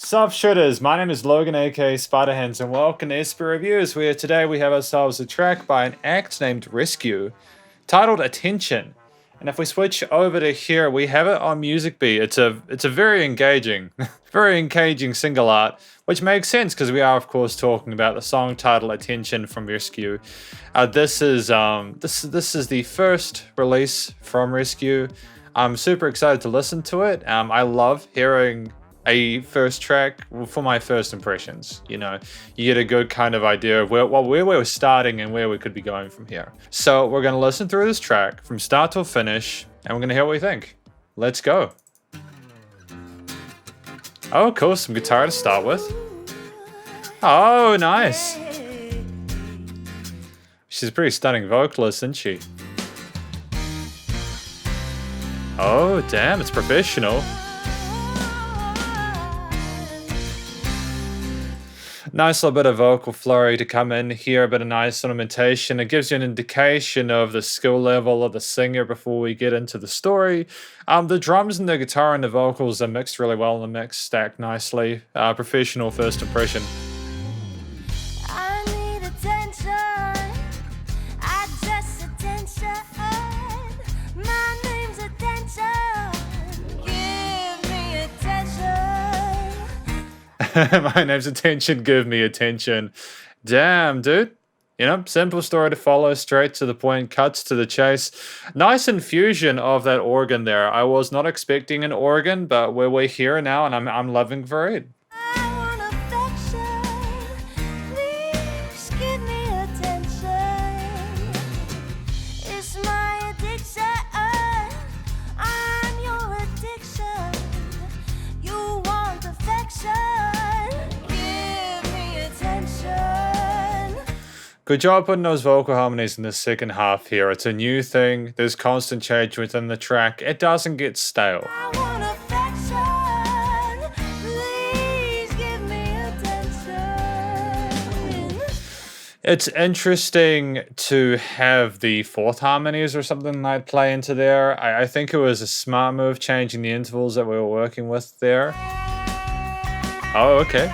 Sup shooters, my name is Logan aka Spiderhands and welcome to SP Reviews, where today we have ourselves a track by an act named RESKYOU titled Attention. And if we switch over to here, we have it on Music Beat. It's a very engaging, very engaging single art, which makes sense because we are of course talking about the song titled Attention from RESKYOU. This is the first release from RESKYOU. I'm super excited to listen to it. I love hearing a first track for my first impressions. You know, you get a good kind of idea of where we're starting and where we could be going from here. So we're going to listen through this track from start till finish and we're going to hear what we think. Let's go. Oh, cool, some guitar to start with. Oh, nice. She's a pretty stunning vocalist, isn't she? Oh, damn, it's professional. Nice little bit of vocal flurry to come in here, a bit of nice ornamentation. It gives you an indication of the skill level of the singer before we get into the story. The drums and the guitar and the vocals are mixed really well in the mix, stacked nicely. Professional first impression. I need attention. I just attention. My name's attention. Give me attention. My name's Attention, give me attention. Damn, dude. You know, simple story to follow, straight to the point, cuts to the chase. Nice infusion of that organ there. I was not expecting an organ, but we're here now, and I'm loving for it. I want affection. Please give me attention. It's my addiction. I'm your addiction. You want affection. Give me attention. Good job putting those vocal harmonies in the second half here. It's a new thing. There's constant change within the track. It doesn't get stale. I want affection. Please give me attention. It's interesting to have the fourth harmonies or something like play into there. I think it was a smart move changing the intervals that we were working with there. Oh, okay.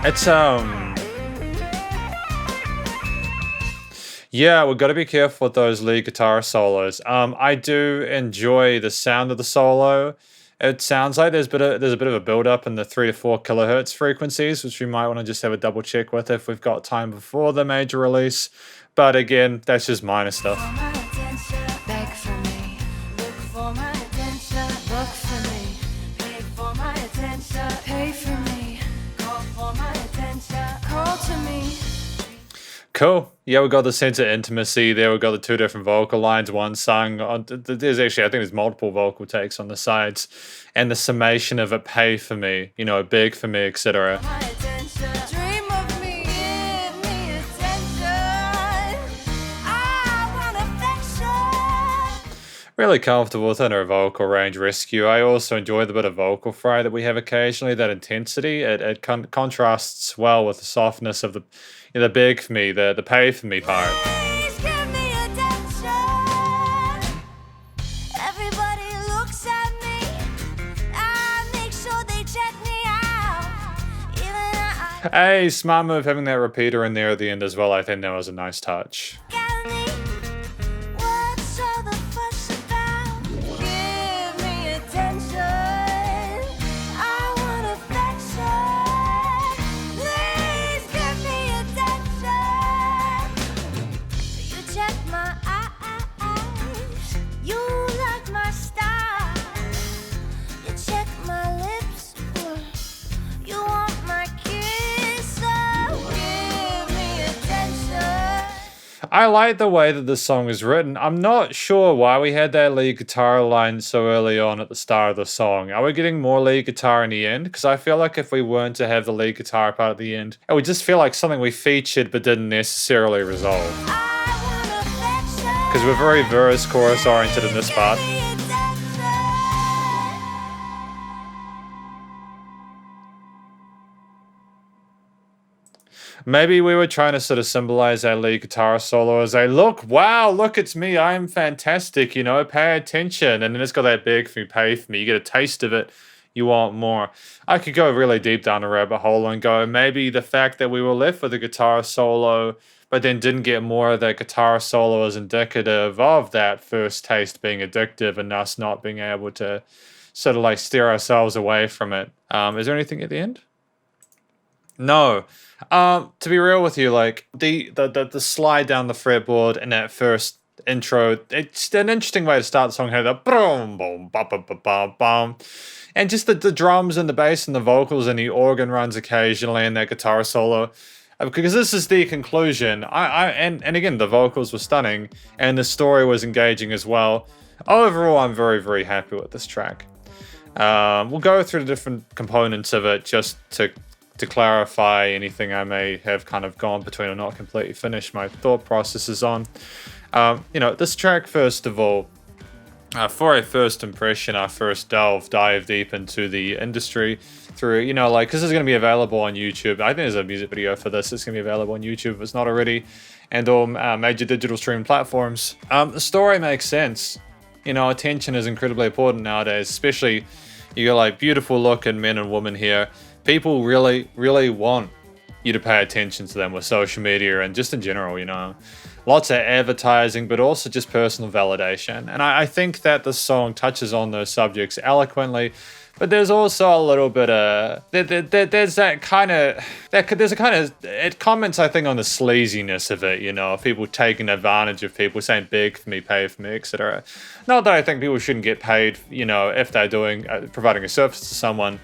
It's yeah, we've got to be careful with those lead guitar solos. I do enjoy the sound of the solo. It sounds like there's a bit of a build up in the 3 to 4 kilohertz frequencies, which we might want to just have a double check with if we've got time before the major release. But again, that's just minor stuff. My attention, beg for me. Look for my attention, look for me. Pay for my attention, pay for me. Call for my attention, call to me. Cool. Yeah, we got the sense of intimacy there. We got the two different vocal lines, one sung. There's actually, I think there's multiple vocal takes on the sides. And the summation of it, pay for me, you know, beg for me, etc. My attention, dream of me, give me attention. I want affection. Really comfortable within her vocal range, RESKYOU. I also enjoy the bit of vocal fry that we have occasionally, that intensity. It contrasts well with the softness of the beg for me, the pay for me part. Please give me attention. Everybody looks at me. I make sure they check me out. Even Hey, smart move having that repeater in there at the end as well. I think that was a nice touch. at me. What's all the fuss about? Give me attention. I want affection. Please give me attention. You check my eyes. You like my style. You check my lips. You want my kiss. So give me attention. I like the way that this song is written. I'm not sure why we had that lead guitar line so early on at the start of the song. Are we getting more lead guitar in the end? Because I feel like if we weren't to have the lead guitar part at the end, it would just feel like something we featured but didn't necessarily resolve. I want affection. Because we're very verse chorus oriented in this part. Give me attention. Maybe we were trying to sort of symbolize our lead guitar solo as a look, wow, look, it's me, I'm fantastic, you know, pay attention. And then it's got that big for me, pay for me. You get a taste of it, you want more. I could go really deep down a rabbit hole and go, maybe the fact that we were left with a guitar solo, but then didn't get more of that guitar solo is indicative of that first taste being addictive and us not being able to sort of like steer ourselves away from it. Is there anything at the end? No. To be real with you, like the slide down the fretboard in that first intro, it's an interesting way to start the song. Had the boom, boom, ba ba ba ba bum, and just the drums and the bass and the vocals and the organ runs occasionally and that guitar solo. Because this is the conclusion. And again, the vocals were stunning and the story was engaging as well. Overall, I'm very, very happy with this track. We'll go through the different components of it just to clarify anything I may have kind of gone between or not completely finished my thought processes on. This track, first of all, for a first impression, our first dive deep into the industry through, because it's going to be available on YouTube. I think there's a music video for this. It's going to be available on YouTube if it's not already, and all major digital streaming platforms. The story makes sense. Attention is incredibly important nowadays, especially you got like beautiful looking men and women here. People really, really want you to pay attention to them with social media and just in general, Lots of advertising, but also just personal validation. And I think that the song touches on those subjects eloquently, but there's also a little bit of, there's that kind of, it comments, I think, on the sleaziness of it, people taking advantage of people, saying beg for me, pay for me, etc. Not that I think people shouldn't get paid, if they're providing a service to someone,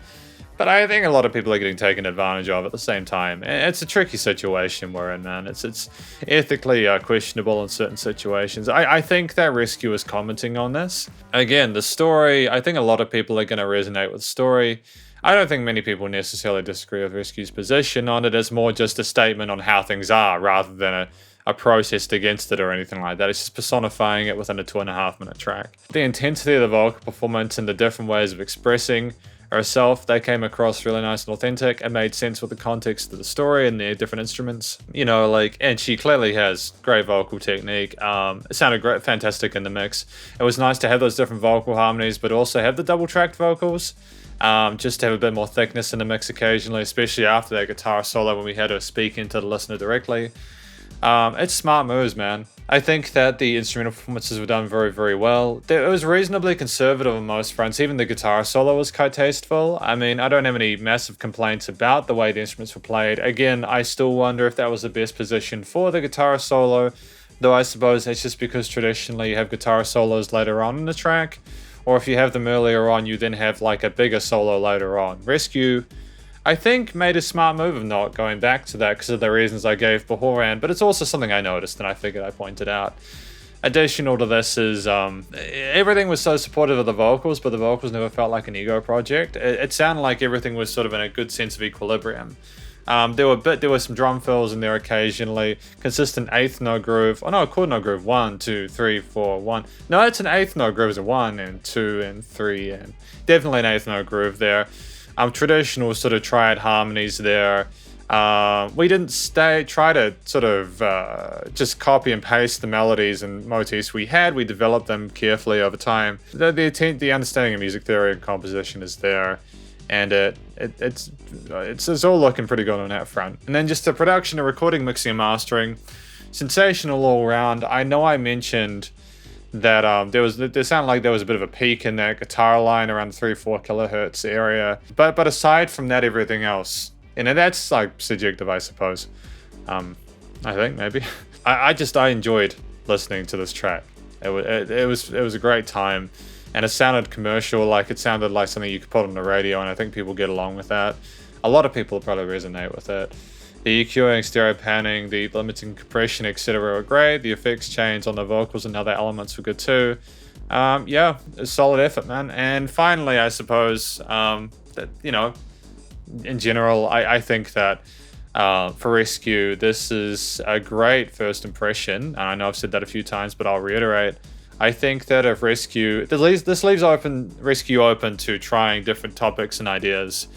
but I think a lot of people are getting taken advantage of at the same time. It's a tricky situation we're in, man. It's ethically questionable in certain situations. I think that Rescue is commenting on this. Again, the story, I think a lot of people are going to resonate with the story. I don't think many people necessarily disagree with Rescue's position on it. It's more just a statement on how things are rather than a protest against it or anything like that. It's just personifying it within a 2.5 minute track. The intensity of the vocal performance and the different ways of expressing herself, they came across really nice and authentic. It made sense with the context of the story and the different instruments. And she clearly has great vocal technique. It sounded great, fantastic in the mix. It was nice to have those different vocal harmonies, but also have the double-tracked vocals. Just to have a bit more thickness in the mix occasionally, especially after that guitar solo when we had her speak into the listener directly. It's smart moves, man. I think that the instrumental performances were done very, very well. It was reasonably conservative on most fronts. Even the guitar solo was quite tasteful. I mean, I don't have any massive complaints about the way the instruments were played. Again, I still wonder if that was the best position for the guitar solo, though I suppose it's just because traditionally you have guitar solos later on in the track, or if you have them earlier on, you then have like a bigger solo later on. Rescue, I think, made a smart move of not going back to that because of the reasons I gave beforehand, but it's also something I noticed and I figured I pointed out. Additional to this is everything was so supportive of the vocals, but the vocals never felt like an ego project. It sounded like everything was sort of in a good sense of equilibrium. There were some drum fills in there occasionally, consistent eighth note groove. Oh no, chord note groove. 1, 2, 3, 4, 1. No, it's an eighth note groove. It's a 1 and 2 and 3 and definitely an eighth note groove there. Traditional sort of triad harmonies there. We didn't try to sort of just copy and paste the melodies and motifs we had. We developed them carefully over time. The understanding of music theory and composition is there, and it's all looking pretty good on that front. And then just the production, the recording, mixing, and mastering, sensational all around. I know I mentioned that there sounded like there was a bit of a peak in that guitar line around the 3-4 kilohertz area, but aside from that, everything else, that's like subjective, I suppose. I think maybe I enjoyed listening to this track. It was a great time, and it sounded commercial, like it sounded like something you could put on the radio, and I think people get along with that. A lot of people probably resonate with it. The EQing, stereo panning, the limiting compression, etc. were great. The effects change on the vocals and other elements were good too. Yeah, a solid effort, man. And finally, I suppose, that, in general, I think that for Rescue, this is a great first impression. And I know I've said that a few times, but I'll reiterate. I think that if Rescue, this leaves Rescue open to trying different topics and ideas.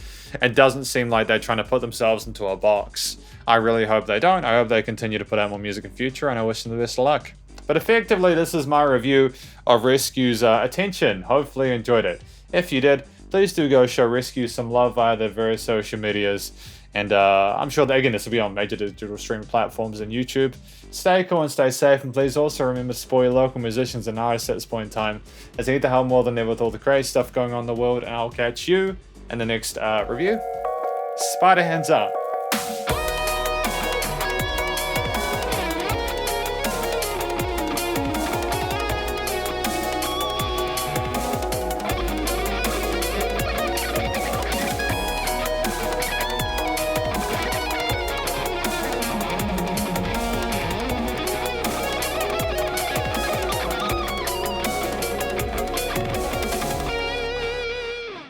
It doesn't seem like they're trying to put themselves into a box. I really hope they don't. I hope they continue to put out more music in future, and I wish them the best of luck. But effectively, this is my review of Reskyou's Attention. Hopefully you enjoyed it. If you did, please do go show Reskyou some love via their various social medias. And I'm sure that, again, this will be on major digital streaming platforms and YouTube. Stay cool and stay safe, and please also remember to support your local musicians and artists at this point in time, as they need the help more than ever with all the crazy stuff going on in the world. And I'll catch you in the next review. Spider hands up.